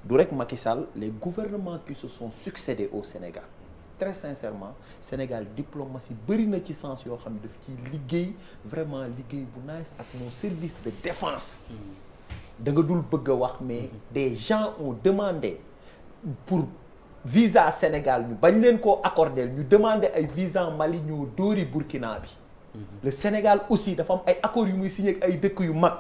du rek Macky Sall les gouvernements qui se sont succédés au Sénégal très sincèrement Sénégal diplomatie bëri na ci sens yoo xam ne daf ci liggéey vraiment liggéey bu nice ak nos services de défense da nga dul bëgg a wax mais des gens ont demandé pour visa Sénégal ñu bañ leen koo accorder ñu demandé ay visa Mali ñoo dóori Burkina bi le Sénégal aussi dafa am ay accords yu muy signé ak ay dëkk yu mag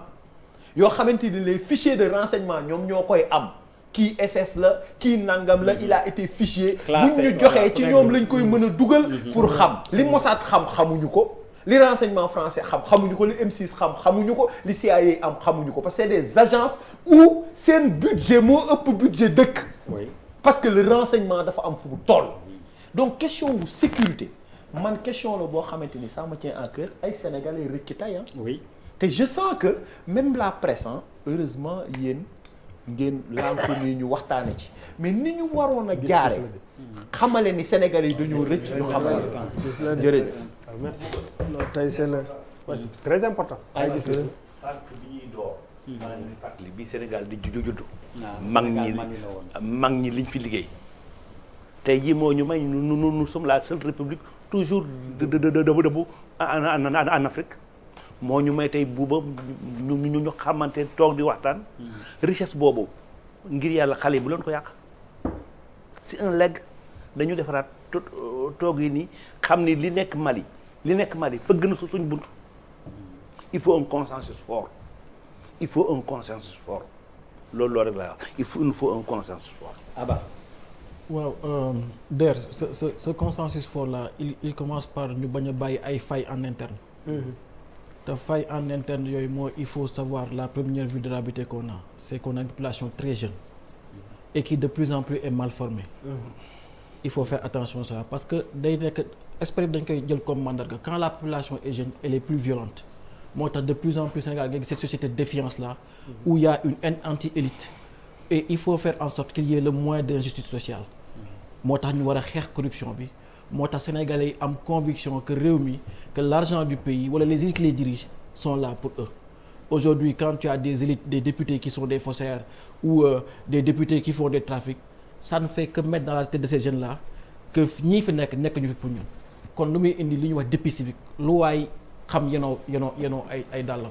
yoo xamante ni les fichiers de renseignement ñoom ñoo koy am kii SS la kii nangam la il a été fichier buñ ñu joxee ci ñoom lañ koy mën a dugal pour xam li Mossad xamuñu ko li renseignement français xamuñu ko li M6 xamuñu ko li CIA am xamuñu ko parce que c'est des agences où seen budget moo ëpp budget dëkk parce que le renseignement dafa am fu mu toll donc question wu sécurité man question la boo xamante ni ça me tient à cœur ay sénégalais rëcc tey oui te je sens que même la presse heureusement yéen ngeen laal ko nii ñu waxtaane ci mais ni ñu waroon a jaare xamale ni sénégalais yi dañoo rëcc ñu xamale jërëjëf merci non tey c'est le c'est très important ay gis sànq bi ñuy door maa ngi fàttali bi Sénégal di juddu mag ñi liñ fi liggéey tey jii moo ñu may nous sommes la seule république toujours debout en Afrique moo ñu may tey buuba ñu xamante toog di waxtaan richesse boobu ngir yàlla xale yi bu leen ko yàq c'est un legs dañu defaraat toog yi nii xam ni li nekk Mali fëgg na suñ bunt il faut un consensus fort loolu rek laa wax il nous faut un consensus fort waaw Der ce consensus fort là il commence par ñu bañ a bàyyi ay failles en interne te faille en interne yooyu mooy il faut savoir la première vulnérabilité qu'on a c'est qu'on a une population très jeune et qui de plus en plus est mal formé. Il faut faire attention à ça parce que day nekk esprit dañ koy jël comme mandarga quand la population est jeune elle est plus violente moo tax de plus en plus Sénégal nga gis cette société de défiance là où il y a une haine anti-élite et il faut faire en sorte qu'il y ait le moins d'injustice sociale moo tax ñu war a xeex corruption bi moo tax Sénégalais yi am conviction que réew mi que l'argent du pays wala les élites qui les dirigent sont là pour eux. Aujourd'hui quand tu as des élites des députés qui sont des faussaires ou des députés qui font des trafics ça ne fait que mettre dans la tête de ces jeunes là que ñii fi nekk ñu fi pour ñun kon lu muy indi li ñuy wax dépi civique lu waay xam yenoo ay dàllam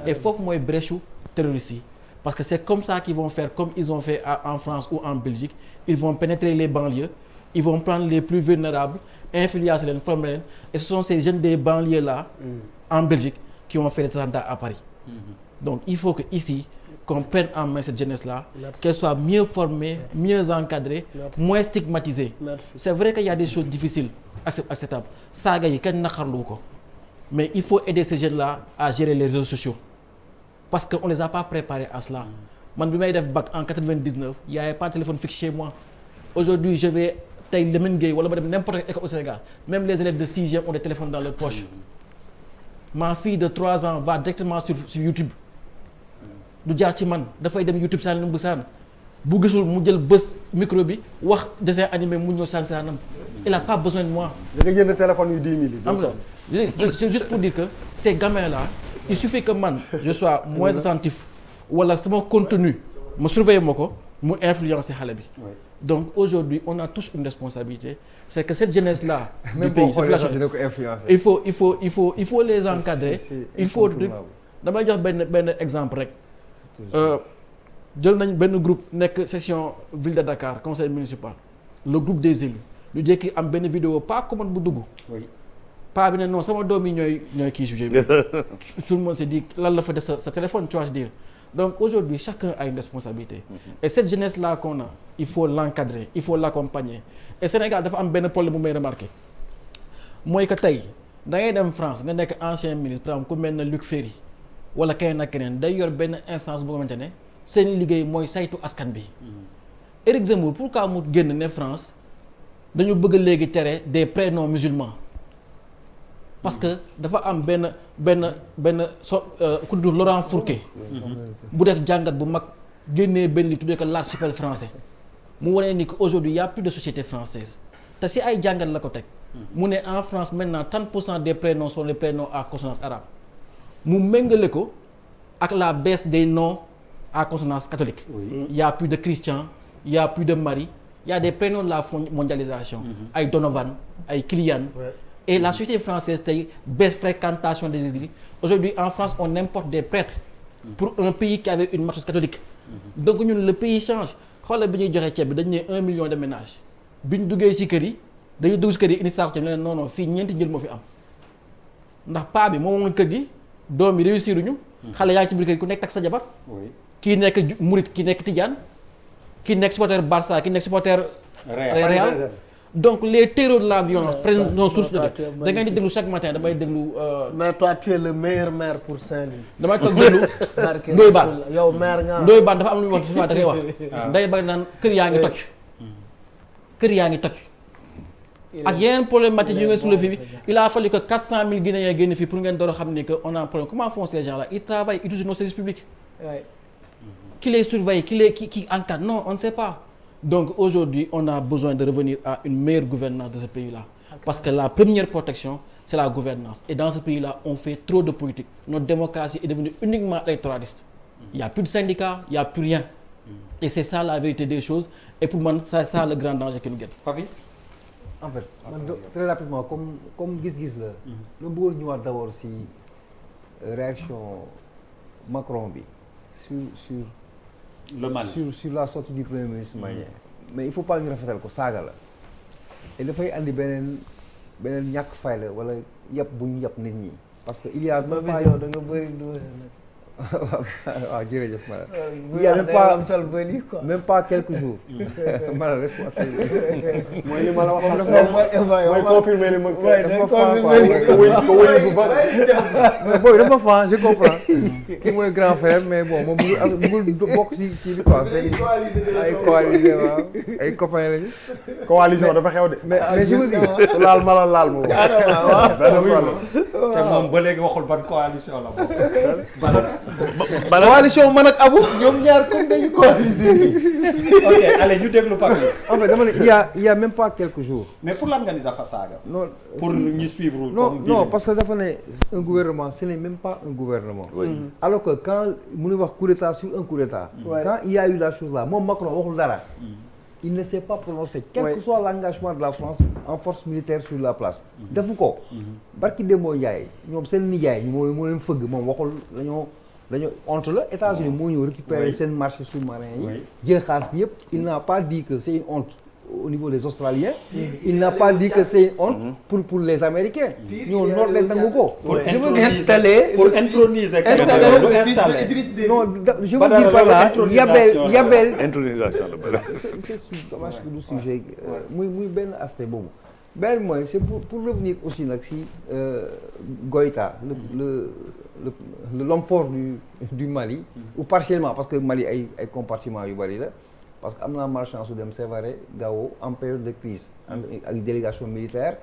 et foog mooy brèche terroristes yi parce que c'est comme ça qu'ils vont faire comme ils ont fait en France ou en Belgique ils vont pénétrer les banlieues ils vont prendre les plus vulnérables influencer leen former leen et ce sont ces jeunes des banlieues là en Belgique qui ont fait les attentats à Paris donc il faut que ici qu'on prenne en main cette jeunesse-là, qu'elle soit mieux formée, mieux encadrée, moins stigmatisée. C'est vrai qu'il y a des choses difficiles, acceptables. Saaga yi kenn naqarlu ko mais il faut aider ces jeunes-là à gérer les réseaux sociaux parce qu'on les a pas préparés à cela. Man bi may def bac en 99, il y avait pas de téléphone fixe chez moi. Aujourd'hui, je vais tey Lamine Gueye wala ma dem n'importe quelle école au Sénégal, même les élèves de 6e ont des téléphones dans leur poche. Ma fille de 3 ans va directement sur YouTube. Du jaar ci man dafay dem YouTube saan bu saan bu gisul mu jël bés micro bi wax dessin animé mu ñëw saan saanam il a pas besoin de moi. da nga jënd téléphone yu 10 000 yi. am nga c'est juste pour dire que ces gamins là il suffit que man je sois moins attentif wala sama contenu ma surveiller ma ko mu influencer xale bi. Donc aujourd'hui on a tous une responsabilité c'est que cette jeunesse là. du pays il faut les encadrer. Il faut damay jox benn exemple rek. jël nañ benn groupe nekk section ville de Dakar conseil municipal le groupe des élus ñu jékki am benn vidéo pas commune bu dugg. pas bi ne non sama doom yi ñooy kii sujet bi tout le monde s'est dit lan la fa def sa téléphone tu vas dire donc aujourd'hui chacun a une responsabilité et cette jeunesse là qu'on a il faut l'encadrer il faut l'accompagner et Sénégal dafa am benn problème bu may remarqué mooy que tey da ngay dem France nga nekk ancien ministre par exemple ku mel ne Luc Ferry wala keneen ak keneen day yor benn instance bu nga xamante ne seen liggéey mooy saytu askan bi. Éric Zemmour pourquoi mu génn ne France dañu bëgg léegi tere des prénoms musulmans parce que dafa am benn ku tudd Laurent Fourquet bu def jàngat bu mag génnee benn li tuddee ko l'archipel français mu wane ni que aujourd'hui y a plus de société française te si ay jàngat la ko teg mu ne en France maintenant 30% des prénoms sont les prénoms à consonance arabe. mu méngale ko ak la baisse des noms à consonance catholique. Il y a plus de Christian, il y a plus de Marie, il y a des prénoms de la mondialisation. Ay Donovan, ay Kylian. Et la société française tey baisse fréquentation des églises. Aujourd'hui en France on importe des prêtres pour un pays qui avait une matrice catholique. Donc ñun le pays change. Xoolal bi ñuy joxe ceeb bi dañu ne 1 million de ménages bi ñu duggee ci kër yi dañuy dugg ci kër yi indi saako ceeb ne non fii ñeenti njël moo fi am ndax paa bi moom kër gi. doom yi réussir ñu xale yaa ngi ci biir kër ku nekk tak sa jabar kii nekk Murit kii nekk Tidiane kii nekk supporter Barça kii nekk supporter Real donc les terreaux de la violence prennent nos sources de da ngeen di déglu chaque matin damay déglu mais toi tu es le meilleur maire pour Saint-Louis damay toog déglu Ndoye Bane yow maire nga Ndoye Bane dafa am lu ñu wax souvent da koy wax day bari naan kër yaa ngi toj ak yeneen problématique yu ngeen soulevé bi il a fallu que 400 000 Guinéens génn fii pour ngeen door a xam ni que on a un problème comment font ces gens là ils travaillent ils utilisent nos services publics qui les surveille qui encadre non on ne sait pas donc aujourd'hui on a besoin de revenir à une meilleure gouvernance de ce pays là parce que la première protection c'est la gouvernance et dans ce pays là on fait trop de politique notre démocratie est devenue uniquement électoraliste il y a plus de syndicats il y a plus rien et c'est ça la vérité des choses et pour moi c'est ça le grand danger qui nous guette. Papis en fait très rapidement comme gis-gis la lu bëggoon ñëwaat d'abord si réaction Macron bi sur le Mali sur la sortie du premier ministre malien mais il faut pas ñu rafetal ko saaga la et dafay andi beneen ñàkk fay la wala yàpp bu ñu yàpp nit ñi parce que il y a da nga bëri waaw jërëjëf Malal. il y a même pas quelques jours. Malal mooy li ma la wax sax mooy confirmer li ma. dafa faa quoi booy dafa faa je comprends. kii mooy grand frère mais bon moom bëggul bokk si kii bi quoi. ay coalisé waaw ay copains lañu. coalition dafa xew de. mais je veux dire. laal Malal laal moom. te moom ba léegi waxul ban coalition la moom. coalition man ak Abou ñoom ñaar comme dañu coaliser. ok allez ñu déglu Papis. en fait dama ne il y a même pas quelques jours. mais pour lan nga ni dafa saaga. non pour ñu suivre. non parce que dafa ne un gouvernement ce n'est même pas un gouvernement. alors que quand mu ngi wax coup d'état sur un coup d'état. quand il y a eu la chose là moom Macron waxul dara. il ne s'est pas prononcé quel que soit l'engagement de la France en force militaire sur la place. defu ko. barki Demba Ndiaye ñoom seen nijaay moo leen fëgg moom waxul dañoo honte la États-Unis moo ñëw récupérer seen marché sous-marin yi. jël xaalis bi yëpp il n'a pas dit que c'est une honte au niveau des Australiens. il n'a pas dit que c'est une honte pour les Américains. ñoo noot leen nangu ko. pour introniser le fils de Idriss Déby. non je veux dire par là Yabel. intronisation la c'est dommage que du sujet muy benn aspect boobu. benn mooy c'est pour revenir aussi nag si Goïta l'homme fort du Mali. ou partiellement parce que Mali ay compartiments yu bari la. parce que am naa malchance su dem Sévaré Gao en période de crise avec délégation militaire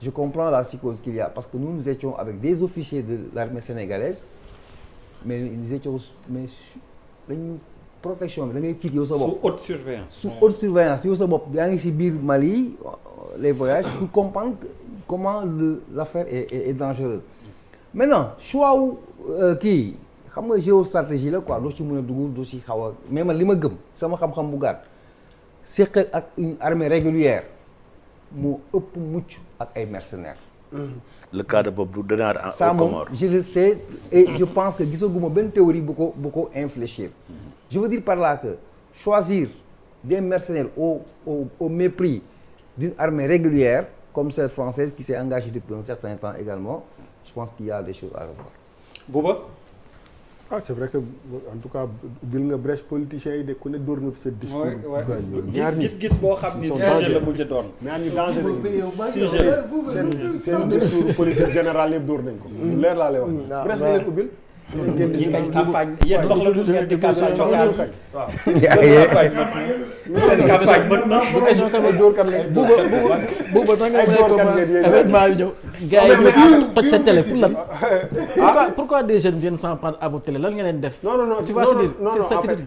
je comprends la psychose qu'il y a parce que nous étions avec des officiers de l'armée sénégalaise mais nous étions dañu protection bi da ngay tiit yow sa bopp. sous haute surveillance yow sa bopp yaa ngi si biir Mali les voyages pour comprendre comment l'affaire est dangereuse. maintenant choix wu kii. xam nga géostratégie la quoi doo ci mën a dugg doo ci xaw a mais man li ma gëm sama xam-xam bu gàtt séq ak une armée régulière moo ëpp mucc ak ay mercenaires. le cas de Bob Denard ça moom je le sais et je pense que gisaguma benn théorie bu ko infléchir. je veux dire par là que choisir des mercenaires au mépris d'une armée régulière comme celle française qui s'est engagée depuis un certain temps également je pense qu'il y a des choses à revoir. Bouba. ah c'est vrai que en tout cas ubbil nga brèche politiciens yi de ku ne dóor nga fi sa discours. ñaar gis-gis boo xam ni sujet la mujj doon. ñaar ñi danger sujet seen discours politique général yëpp dóor nañ ko. leer laa lay wax. brèche nga leen ubbil. ñi kay campagne yéen soxla du ngeen di campagne locale bi waaw. seen campagne mët na. bu question kan dóor kat lañ. buuba tax nga mën a comprendre événement bi ñëw. gars yi ñëw toj sa télé pour lan. pourquoi des jeunes viennent s'en prendre à votre télé lan nga leen def. non tu vois c'est en fait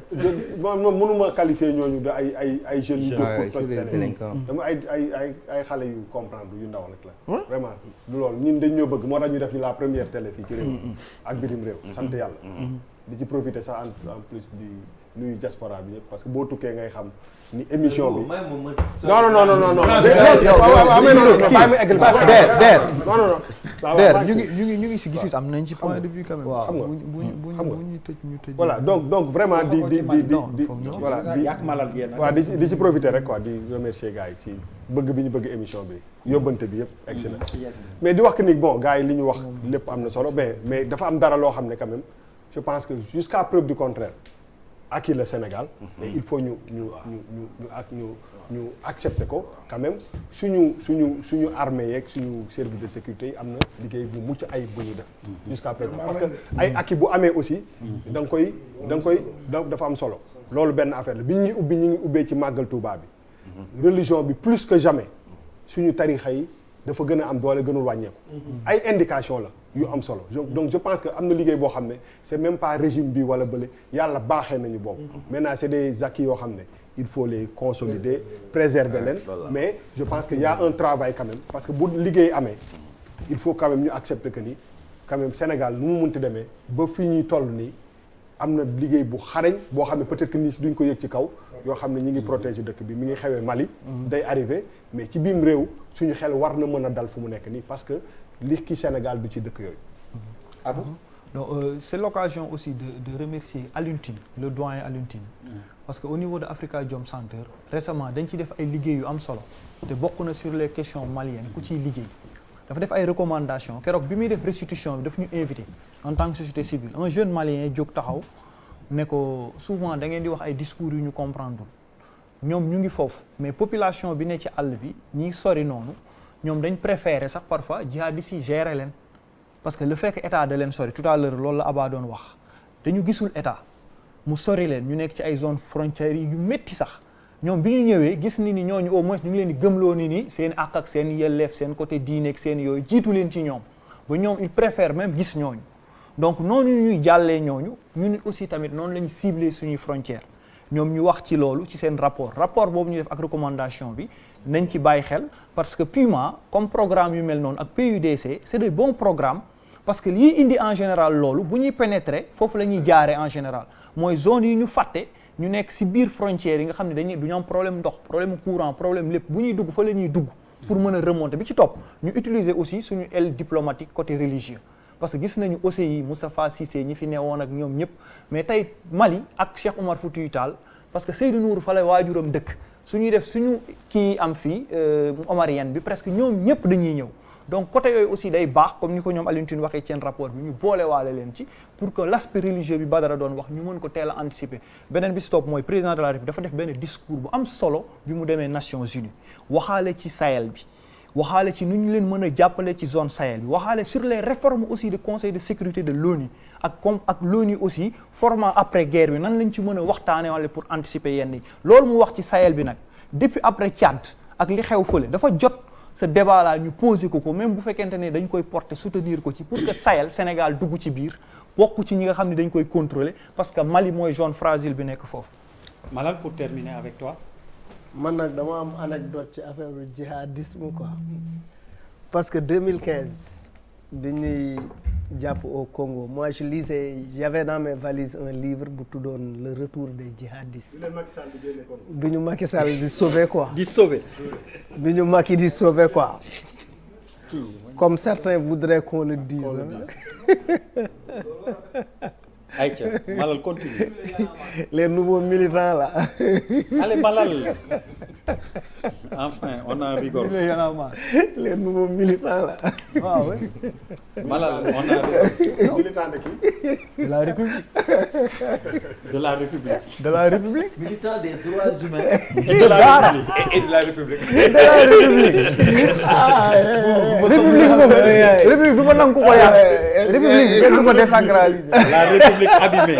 moom mënuma qualifier ñooñu de ay jeunes yu jóg pour toj télé dama ay xale yu comprendre yu ndaw rek la. vraiment du loolu ñun dañ ñoo bëgg moo tax ñu def ñu la première télé fii ci réew ak bitim réew. sant yàlla. di ci profiter sax en plus di nuyu diaspora bi yëpp parce que boo tukkee ngay xam ni émission bi. ñu ngi si gis-gis am nañ ci point de vue quand même. xam nga bu ñu tëj. voilà donc vraiment di voilà di ak malal yéen waaw di ci profiter rek quoi di remercier gars yi ci bëgg bi ñu bëgg émission bi yóbbante bi yëpp excellent mais di wax que ni bon gars yi li ñu wax lépp am na solo mais dafa am dara loo xam ne quand même je pense que jusqu'à preuve du contraire acquis le Sénégal et il faut ñu accepter ko quand même suñu armée yeeg suñu service de sécurité yi am na liggéey bu mucc ayib bu ñu def jusqu'à présent parce que ay acquis bu amee aussi da nga koy dafa am solo loolu benn affaire la bi ñuy ubbi ñu ngi ubbee ci màggal Touba bi religion bi plus que jamais suñu tarixa yi dafa gën a am doole gënul wàññeeku ay indication la yu am solo donc je pense que am na liggéey boo xam ne c'est même pas régime bi wala bële yàlla baaxee nañu boobu maintenant c'est des acquis yoo xam ne il faut les consolider préserver leen mais je pense que y a un travail quand même parce que bu liggéey amee il faut quand même ñu accepter que ni quand même Sénégal nu mu munti demee ba fi ñuy toll nii am na liggéey bu xarañ boo xam ne peut-être que nit duñ ko yëg ci kaw yoo xam ne ñi ngi protéger dëkk bi mi ngi xewee Mali day arrivé mais ci biim réew suñu xel war na mën a dal fu mu nekk nii parce que li ki Sénégal du ci dëkk yooyu. Ah bon? Donc c'est l'occasion aussi de remercier Alioune Tine le doyen Alioune Tine parce que au niveau de Africa Jom Center récemment dañ ci def ay liggéey yu am solo te bokk na sur les questions maliennes ku ciy liggéey dafa def ay recommandations keroog bi muy def restitution bi daf ñu invité en tant que société civile un jeune malien jóg taxaw ne ko souvent da ngeen di wax ay discours yu ñu comprendre ñoom ñu ngi foofu mais population bi ne ci àll bi ñi sori noonu ñoom dañ préférer sax parfois jihadistes yi gérer leen parce que le fait que état da leen sori tout à l'heure loolu la Abba doon wax dañu gisul état mu sori leen ñu nekk ci ay zones frontières yu métti sax ñoom bi ñu ñëwee gis ni ñooñu au moins ñu ngi leen di gëmloo ni seen àq ak seen yelleef seen côté diine ak seen yooyu jiitu leen ci ñoom ba ñoom ils préfèrent même gis ñooñu donc noonu ñuy jàllee ñooñu ñu nit aussi tamit noonu lañu ciblé suñuy frontières ñoom ñu wax ci loolu ci seen rapport boobu ñu def ak recommandation bi nañ ci bàyyi xel parce que PUMA comme programme yu mel noonu ak PUDC c'est des bons programmes parce que lii indi en général loolu bu ñuy pénétrer foofu la ñuy jaaree en général mooy zone yi ñu fàtte ñu nekk ci biir frontières yi nga xam ne dañuy du ñu am problème ndox problème courant problème lépp bu ñuy dugg fa la ñuy dugg pour mën a remonter bi ci topp ñu utiliser aussi suñu aile diplomatique côté religieux parce que gis nañu OCI Moustapha Cissé ñi fi newoon ak ñoom ñëpp mais tey Mali ak Cheikh Oumar Foutiyou Tall parce que Seydou Nourou fa la waajuram dëkk suñuy def suñu kii am fii omarienne bi presque ñoom ñëpp dañuy ñëw donc côté yooyu aussi day baax comme ni ko ñoom Alioune Tine waxee seen rapport bi ñu boolewaale leen ci pour que l'aspect religieux bi Badara doon wax ñu mën ko teel a anticiper beneen bi stop mooy président de la République dafa def benn discours bu am solo bi mu demee Nations Unies waxaale ci Sahel bi waxaale ci nu ñu leen mën a jàppale ci zone Sahel bi waxaale sur les réformes aussi du Conseil de sécurité de l'ONU ak l'ONU aussi format après guerre bi nan lañ ci mën a waxtaanee wala pour anticiper yenn yi loolu mu wax ci Sahel bi nag depuis après Tchad ak li xew fële dafa jot ce débat là ñu posé ko même bu fekkente ne dañ koy porter soutenir ko ci pour que Sahel Sénégal dugg ci biir bokk ci ñi nga xam ne dañ koy contrôler parce que Mali mooy zone fragile bi nekk foofu. Malal pour terminer avec toi. man nag dama am anecdote ci affaire du djihadisme quoi parce que 2015 bi ñuy jàpp au Congo moi je lisais j'avais dans mes valises un livre bu tuddoon le retour des djihadistes bi ñu Macky Sall di sauver quoi di sauver bi ñu Macky di sauver quoi comme certains voudraient qu'on le dise Aïcha, Malal continue. Les nouveaux militants là. Allez Malal. Enfin, on en rigole. Les nouveaux militants là. Ah oui. Malal, on en rigole. Militant de qui? De la République. De la République. De la République. Militant des droits humains. Et de la République. Et de la République. Et de la République. Ah, République du ma nangu ko yàq. République kenn du ko désacraliser. La République abîmée.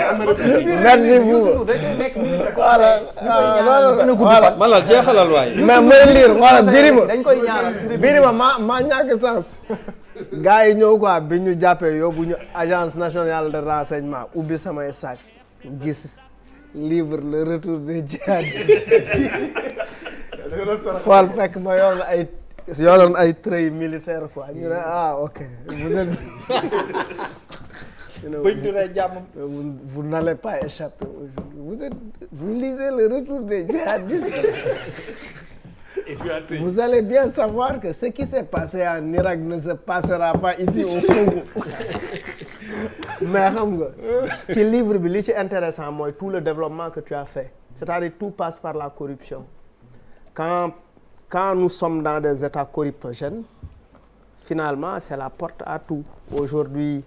Merci beaucoup. Voilà. Malal jeexalal waay. mais may lire wala Birima. dañ koy ñaanal. Birima maa ñàkk sens. gars yi ñëw quoi bi ñu jàppee yóbbu ñu agence nationale de renseignement ubbi samay sac gis livre le retour des djihadistes. xool fekk ma yoroon ay treuil militaire quoi ñu ne ah ok vous n'allez pas échapper aujourd'hui vous lisez le retour des djihadistes. Vous allez bien savoir que ce qui s'est passé en Irak ne se passera pas ici au Congo. Mais xam nga ci livre bi li ci intéressant mooy tout le développement que tu as fait, c'est-à-dire tout passe par la corruption. Quand nous sommes dans des états corruptogènes, finalement c'est la porte à tout. Aujourd'hui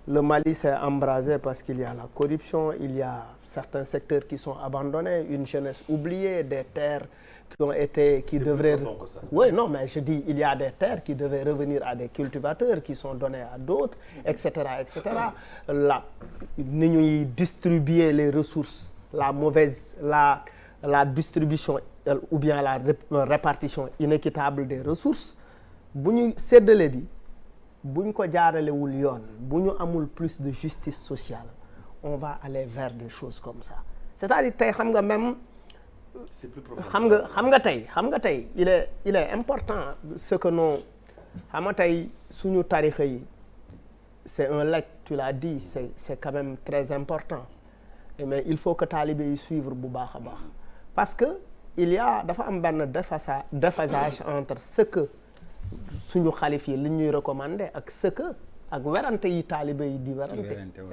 le Mali s'est embrasé parce qu'il y a la corruption, il y a certains secteurs qui sont abandonnés, une jeunesse oubliée, des terres qui devraient... Oui, non, mais je dis, il y a des terres qui devaient revenir à des cultivateurs, qui sont données à d'autres, etc., etc. Ni ñuy distribuer les ressources, la distribution ou bien la répartition inéquitable des ressources, bu ñu séddale bi bu ñu ko jaaralewul yoon bu ñu amul plus de justice sociale, on va aller vers des choses comme ça. C'est-à-dire tey xam nga même xam nga tey il est important ce que non xam nga tey suñu tarixa yi c'est un legs, tu l'as dit, c'est quand même très important. Mais il faut que talibé yi suivre bu baax a baax parce que dafa am benn déphasage entre ce que suñu xalif yi li ñuy recommander ak ce que ak werante yi talibé yi di werante.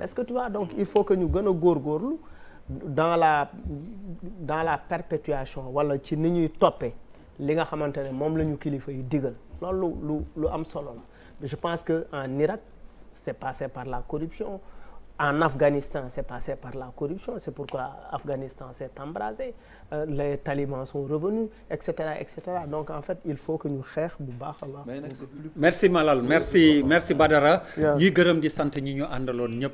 Est-ce que tu vois, donc il faut que ñu gën a góorgóorlu dans la perpétuation wala ci ni ñuy toppee li nga xamante ne moom la ñu kilifa yi digal loolu lu am solo la mais je pense que en Irak c'est passé par la corruption. En Afghanistan, c'est passé par la corruption, c'est pourquoi Afghanistan s'est embrasé, les talibans sont revenus, etc., etc. Donc en fait, il faut que ñu xeex bu baax a baax. merci Malal merci Badara. ñuy gërëm di sant ñi ñu àndaloon ñëpp